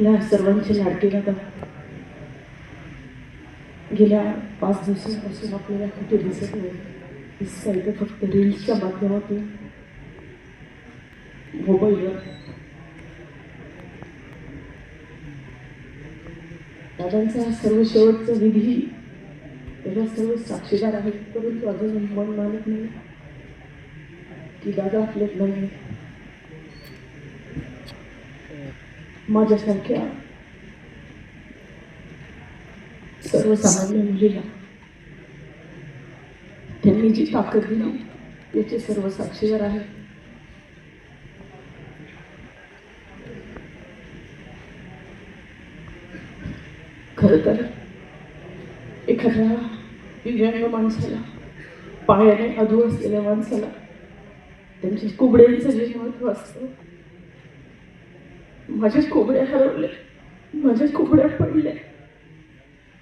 आपल्या सर्वांचे लाडके दादा गेल्या 5 दिवसांपासून आपल्याला कुठे दिसत नाही. दिसतंय तर फक्त रील्सच्या माध्यमातून, मोबाईलवर. दादांचा सर्व शेवटचा विधी त्याला सर्व साक्षीदार आहेत, परंतु अजून मन मानत नाही की दादा आपल्यात नाही. माझ्यासारख्या सर्वसामान्य मुलीला त्यांनी जी ताकद दिली याचे सर्व साक्षीदार आहेत. खरं तर एखाद्या दिव्यांग माणसाला, पायाने अधू असलेल्या माणसाला त्यांच्या कुबड्यांचं जे महत्व असतं, माझ्या कुबड्या हरवल्या, माझ्या कुबड्या पडल्या,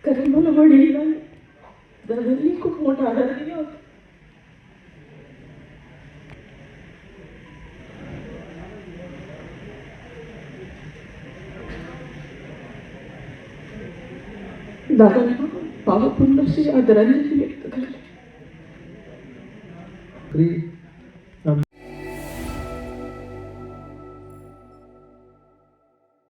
कारण मला वडील नाही. दादांनी खूप मोठा आधार दिला होता. दादांना भावपूर्ण अशी आदरांजली व्यक्त करते.